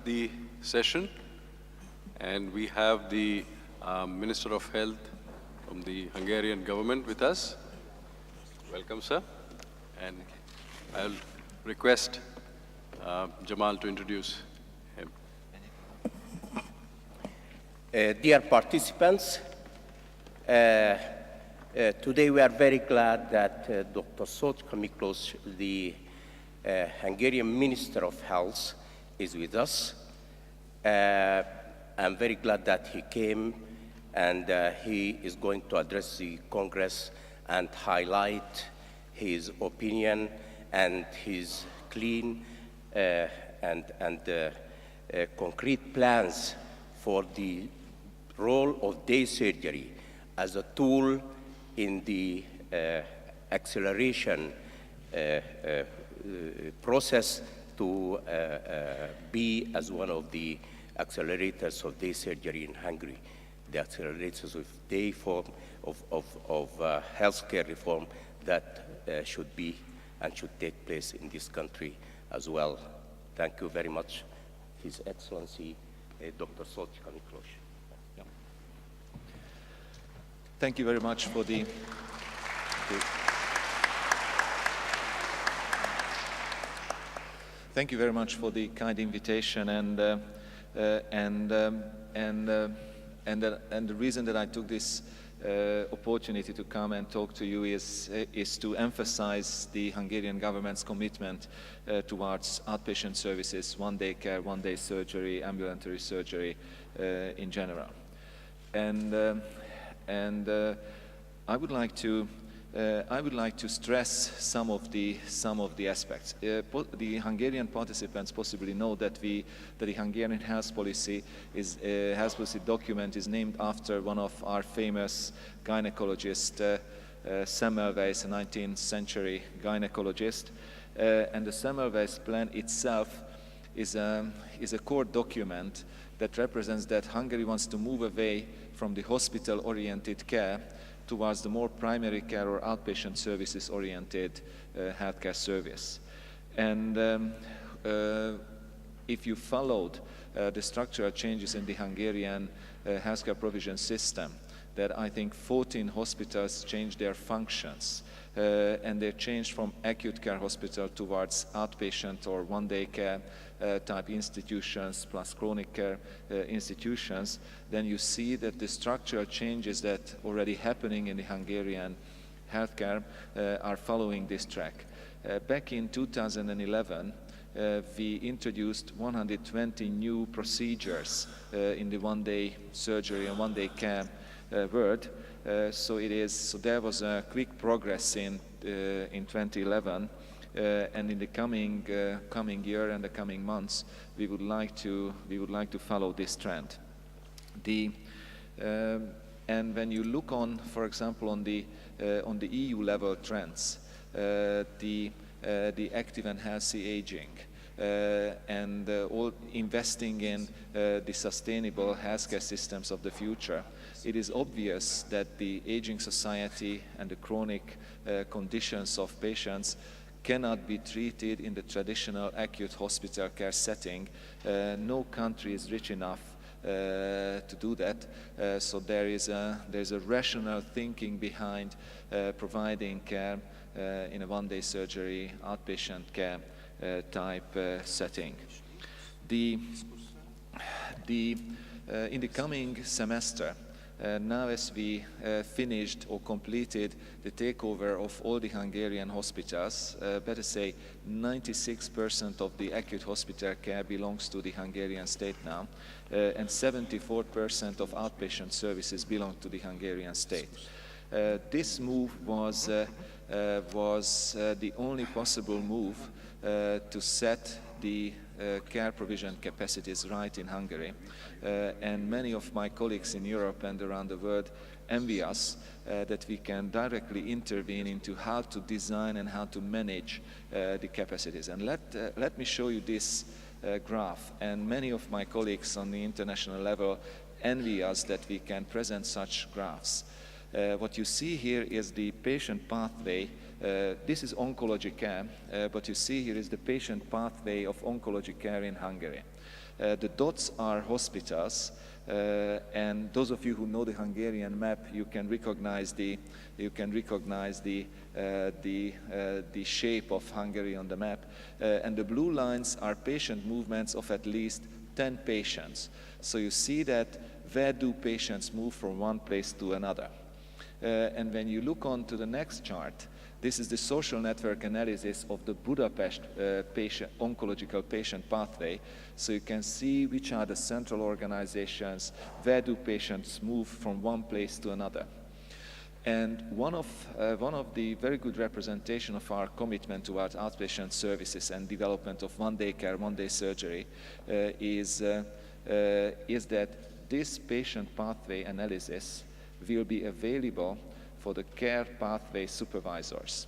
the session, and we have the Minister of Health from the Hungarian government with us. Welcome, sir. And I'll request Jamal to introduce him. Dear participants, today we are very glad that Dr. Sotka Miklós, the Hungarian Minister of Health, is with us. I'm very glad that he came, and he is going to address the Congress and highlight his opinion and his clean and concrete plans for the role of day surgery as a tool in the acceleration process to be as one of the accelerators of day surgery in Hungary, the accelerators of day form of healthcare reform that should be and should take place in this country as well. Thank you very much, His Excellency, Dr. Sotka Miklós. Yeah. Thank you very much for the Thank you very much for the kind invitation, and the reason that I took this opportunity to come and talk to you is to emphasize the Hungarian government's commitment towards outpatient services, one-day care, one-day surgery, ambulatory surgery in general, and I would like to stress some of the aspects. The Hungarian participants possibly know that the Hungarian health policy document is named after one of our famous gynecologists, Semmelweis, a 19th century gynecologist, and the Semmelweis plan itself is a core document that represents that Hungary wants to move away from the hospital-oriented care towards the more primary care or outpatient services-oriented healthcare service. And if you followed the structural changes in the Hungarian healthcare provision system, that I think 14 hospitals changed their functions, and they changed from acute care hospital towards outpatient or one-day care type institutions plus chronic care institutions, then you see that the structural changes that already happening in the Hungarian healthcare are following this track. Back in 2011, we introduced 120 new procedures in the one-day surgery and one-day care world. So there was a quick progress in 2011. And in the coming year and the coming months, we would like to follow this trend. And when you look on, for example, on the EU level trends, the active and healthy aging, and all investing in the sustainable healthcare systems of the future, it is obvious that the aging society and the chronic conditions of patients cannot be treated in the traditional acute hospital care setting. No country is rich enough to do that. So there's a rational thinking behind providing care in a one-day surgery, outpatient care type setting. In the coming semester, now as we finished or completed the takeover of all the Hungarian hospitals, better say 96% of the acute hospital care belongs to the Hungarian state now, and 74% of outpatient services belong to the Hungarian state. This move was the only possible move to set the care provision capacities right in Hungary, and many of my colleagues in Europe and around the world envy us that we can directly intervene into how to design and how to manage the capacities. And let me show you this graph, and many of my colleagues on the international level envy us that we can present such graphs. What you see here is the patient pathway. This is oncology care, but you see here is the patient pathway of oncology care in Hungary. The dots are hospitals, and those of you who know the Hungarian map, you can recognize the shape of Hungary on the map. And the blue lines are patient movements of at least 10 patients. So you see that where do patients move from one place to another. And when you look on to the next chart, this is the social network analysis of the Budapest oncological patient pathway. So you can see which are the central organizations, where do patients move from one place to another. And one of the very good representation of our commitment towards outpatient services and development of one-day care, one-day surgery is that this patient pathway analysis will be available for the care pathway supervisors.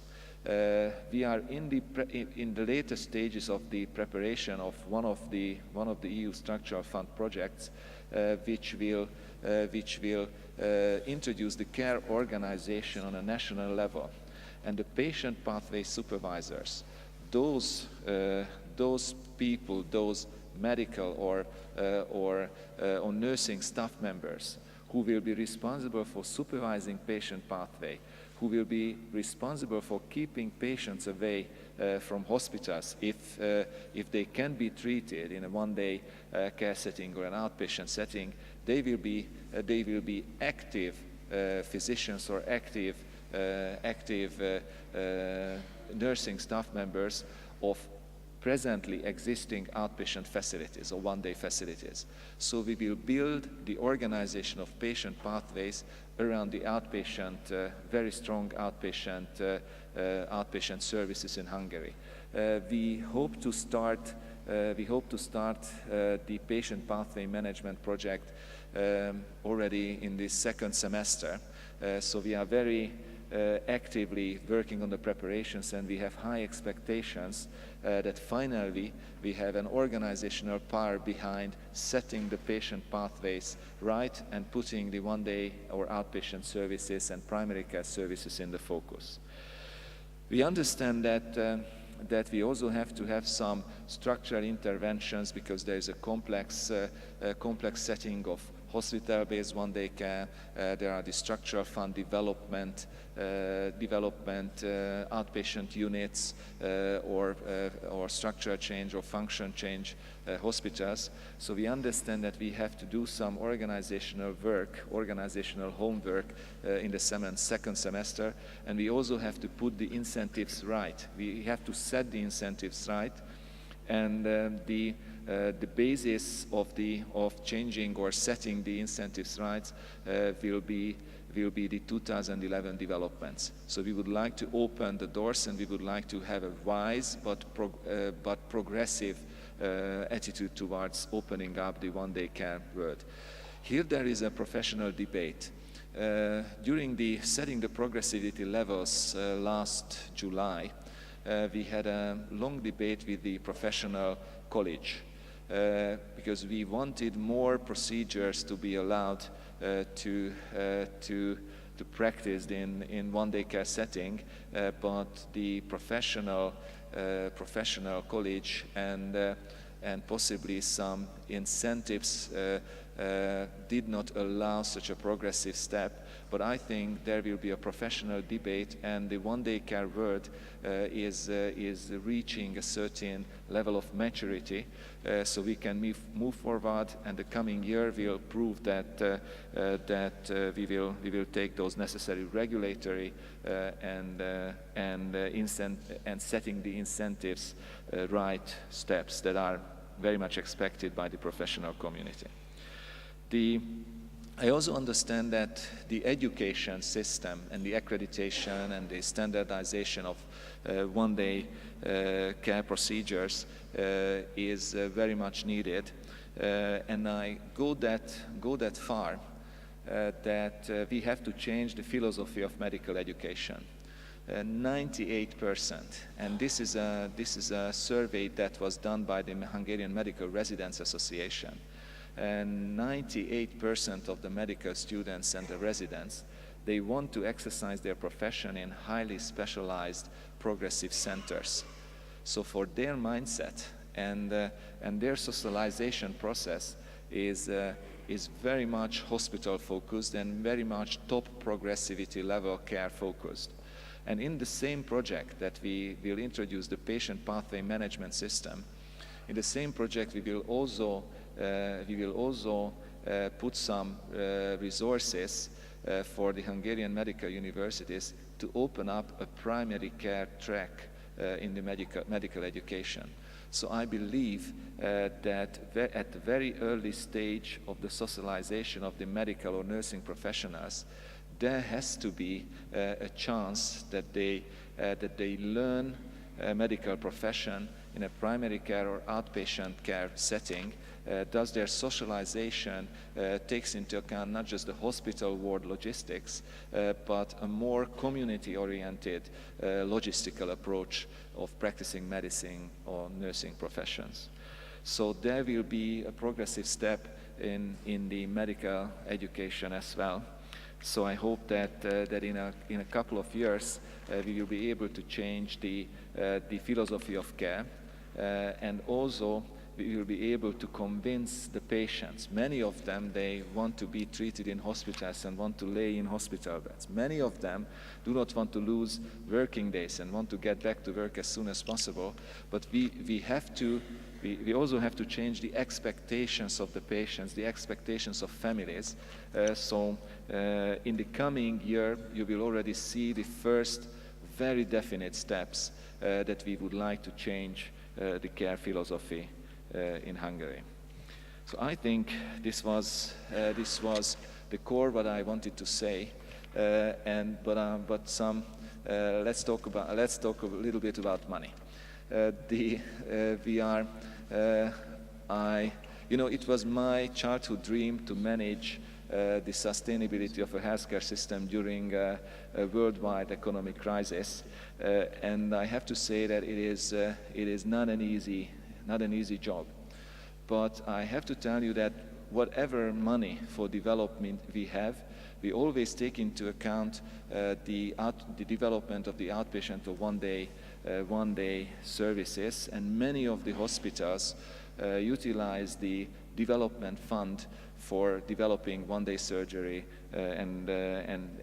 We are in the later stages of the preparation of one of the EU structural fund projects, which will introduce the care organization on a national level, and the patient pathway supervisors, those people, those medical or nursing staff members who will be responsible for supervising patient pathway, who will be responsible for keeping patients away from hospitals if they can be treated in a one-day care setting or an outpatient setting. They will be active physicians or active nursing staff members of presently existing outpatient facilities or one-day facilities. So we will build the organization of patient pathways around the outpatient, very strong outpatient services in Hungary. We hope to start the patient pathway management project already in the second semester. So we are very actively working on the preparations, and we have high expectations that finally we have an organizational power behind setting the patient pathways right and putting the one-day or outpatient services and primary care services in the focus. We understand that we also have to have some structural interventions because there is a complex setting of hospital-based one-day care. There are the structural fund development, outpatient units, or structural change or function change hospitals. So we understand that we have to do some organizational work, organizational homework in the second semester, and we also have to put the incentives right. We have to set the incentives right, and the basis of changing or setting the incentives right will be the 2011 developments. So we would like to open the doors, and we would like to have a wise but progressive attitude towards opening up the one-day care world. Here there is a professional debate. During the setting the progressivity levels last July, we had a long debate with the professional college because we wanted more procedures to be allowed to practice in one-day care setting, but the professional college and possibly some incentives did not allow such a progressive step. But I think there will be a professional debate, and the one-day care world is reaching a certain level of maturity, so we can move forward, and the coming year will prove that we will take those necessary regulatory and setting the incentives right steps that are very much expected by the professional community. I also understand that the education system and the accreditation and the standardization of one-day care procedures is very much needed, and I go that far that we have to change the philosophy of medical education. 98%, and this is a survey that was done by the Hungarian Medical Residents Association. And 98% of the medical students and the residents, they want to exercise their profession in highly specialized progressive centers. So for their mindset and their socialization process is very much hospital focused and very much top progressivity level care focused. And in the same project that we will introduce the patient pathway management system, in the same project we will also put some resources for the Hungarian medical universities to open up a primary care track in the medical education. So I believe that at the very early stage of the socialization of the medical or nursing professionals, there has to be a chance that they learn a medical profession in a primary care or outpatient care setting. Thus their socialization takes into account not just the hospital ward logistics, but a more community-oriented logistical approach of practicing medicine or nursing professions. So there will be a progressive step in the medical education as well. So I hope that in a couple of years we will be able to change the philosophy of care, and also we will be able to convince the patients. Many of them, they want to be treated in hospitals and want to lay in hospital beds. Many of them do not want to lose working days and want to get back to work as soon as possible. But we also have to change the expectations of the patients, the expectations of families. So in the coming year, you will already see the first very definite steps that we would like to change the care philosophy in Hungary. So I think this was the core what I wanted to say, but let's talk a little bit about money. It was my childhood dream to manage the sustainability of a healthcare system during a worldwide economic crisis, and I have to say that it is not an easy job. But I have to tell you that whatever money for development we have, we always take into account the development of the outpatient or one-day services, and many of the hospitals utilize the development fund for developing one-day surgery and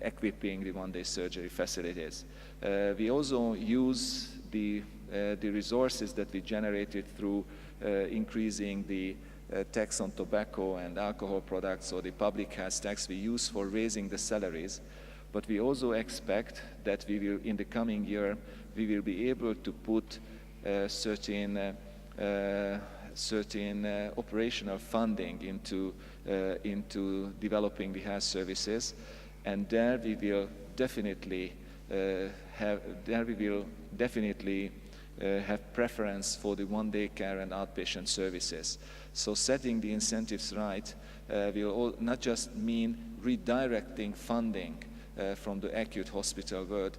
equipping the one-day surgery facilities. We also use the resources that we generated through increasing the tax on tobacco and alcohol products, or the public health tax we use for raising the salaries. But we also expect that we will, in the coming year, we will be able to put certain operational funding into developing the health services, and there we will definitely have preference for the one-day care and outpatient services. So setting the incentives right will not just mean redirecting funding from the acute hospital world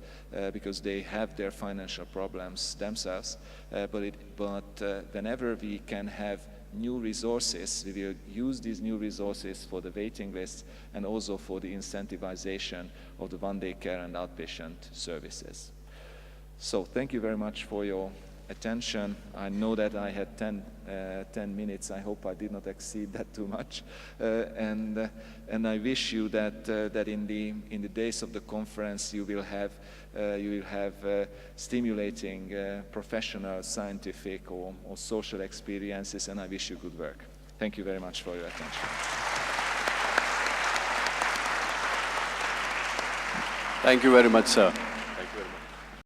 because they have their financial problems themselves, but whenever we can have new resources, we will use these new resources for the waiting lists and also for the incentivization of the one-day care and outpatient services. So thank you very much for your attention. I know that I had 10 minutes. I hope I did not exceed that too much. And I wish you that in the days of the conference you will have stimulating professional, scientific, or social experiences, and I wish you good work. Thank you very much for your attention. Thank you very much, sir.